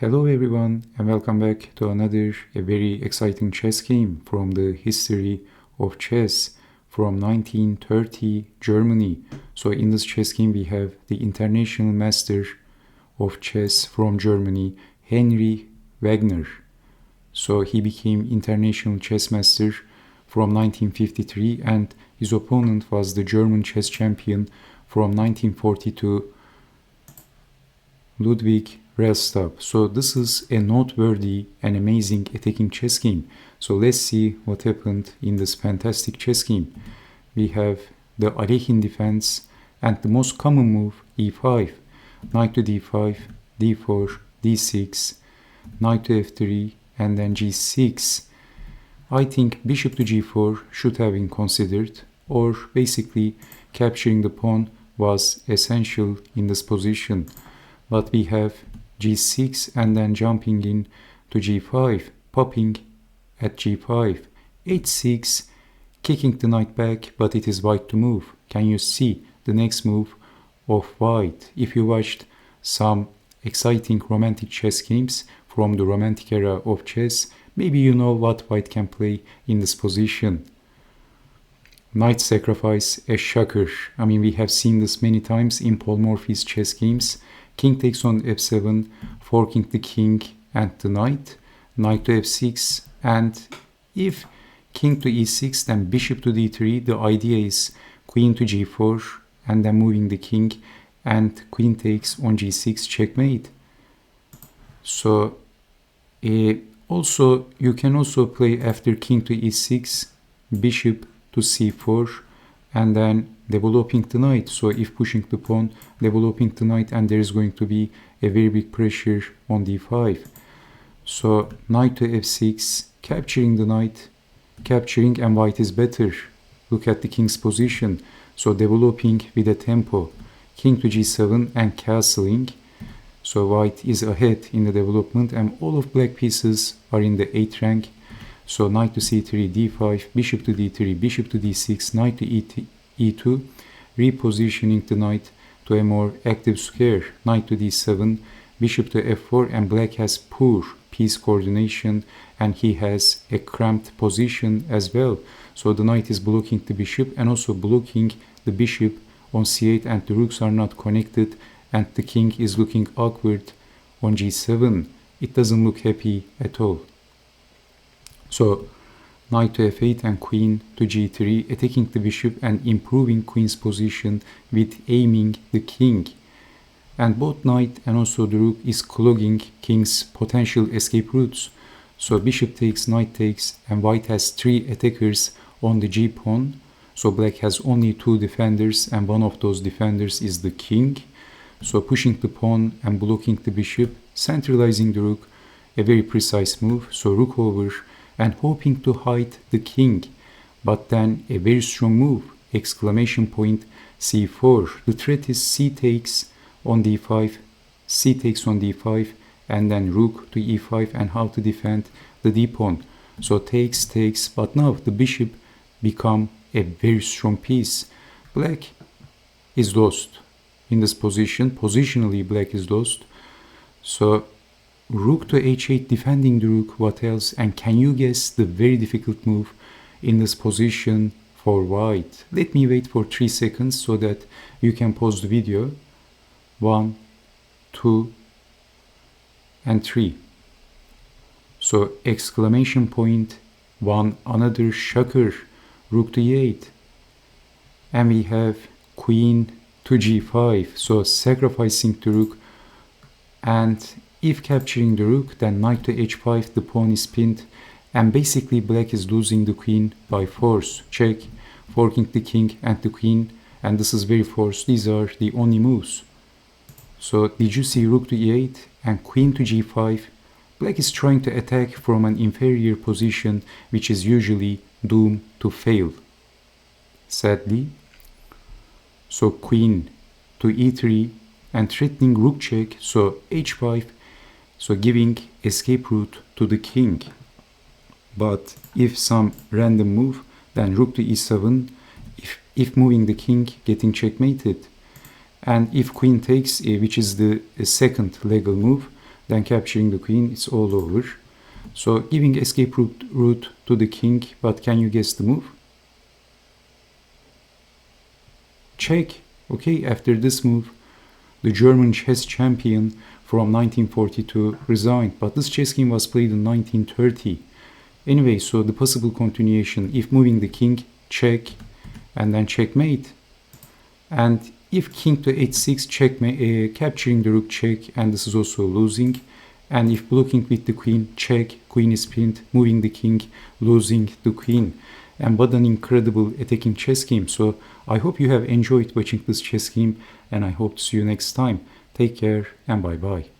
Hello everyone and welcome back to another very exciting chess game from the history of chess from 1930 Germany. So in this chess game we have the international master of chess from Germany, Heinrich Wagner. So he became international chess master from 1953 and his opponent was the German chess champion from 1942, Ludwig Rellstab. So this is a noteworthy and amazing attacking chess game. So let's see what happened in this fantastic chess game. We have the Alekhine defense and the most common move e5, knight to d5, d4, d6, knight to f3 and then g6. I think bishop to g4 should have been considered, or basically capturing the pawn was essential in this position. But we have g6 and then jumping in to g5, popping at g5, h6, kicking the knight back, but it is white to move. Can you see the next move of white? If you watched some exciting romantic chess games from the romantic era of chess, maybe you know what white can play in this position. Knight sacrifice, a shocker. I mean, we have seen this many times in Paul Morphy's chess games. King takes on f7, forking the king and the knight, knight to f6, and if king to e6, then bishop to d3. The idea is queen to g4, and then moving the king, and queen takes on g6, checkmate. So, also you can also play after king to e6, bishop to c4, and then developing the knight. So if pushing the pawn, developing the knight, and there is going to be a very big pressure on d5. So knight to f6, capturing the knight, capturing, and white is better. Look at the king's position. So developing with a tempo, king to g7 and castling. So white is ahead in the development and all of black pieces are in the 8th rank. So knight to c3, d5, bishop to d3, bishop to d6, knight to e2, repositioning the knight to a more active square, knight to d7, bishop to f4, and black has poor piece coordination and he has a cramped position as well. So the knight is blocking the bishop and also blocking the bishop on c8, and the rooks are not connected and the king is looking awkward on g7. It doesn't look happy at all. So knight to f8 and queen to g3, attacking the bishop and improving queen's position with aiming the king. And both knight and also the rook is clogging king's potential escape routes. So bishop takes, knight takes, and white has 3 attackers on the g-pawn. So black has only 2 defenders and one of those defenders is the king. So pushing the pawn and blocking the bishop, centralizing the rook, a very precise move. So rook over and hoping to hide the king, but then a very strong move, exclamation point, c4. The threat is c takes on d5, c takes on d5, and then rook to e5, and how to defend the d-pawn. So takes, takes, but now the bishop become a very strong piece. Black is lost in this position, positionally black is lost. So rook to h8, defending the rook, what else? And can you guess the very difficult move in this position for white? Let me wait for 3 seconds so that you can pause the video. 1, 2, and 3. So exclamation point, one another shocker, rook to e8. And we have queen to g5, so sacrificing the rook, and if capturing the rook, then knight to h5, the pawn is pinned, and basically black is losing the queen by force. Check, forking the king and the queen, and this is very forced. These are the only moves. So did you see rook to e8 and queen to g5? Black is trying to attack from an inferior position, which is usually doomed to fail, sadly. So queen to e3 and threatening rook check, so h5, so giving escape route to the king. But if some random move, then rook to e7, if moving the king, getting checkmated. And if queen takes, which is the second legal move, then capturing the queen, it's all over. So giving escape route to the king, but can you guess the move? Check. Okay, after this move, the German chess champion from 1942 resigned, but this chess game was played in 1930. Anyway, so the possible continuation, if moving the king, check, and then checkmate. And if king to h6, checkmate, capturing the rook, check, and this is also losing. And if blocking with the queen, check, queen is pinned, moving the king, losing the queen. And what an incredible attacking chess game. So I hope you have enjoyed watching this chess game, and I hope to see you next time. Take care and bye bye.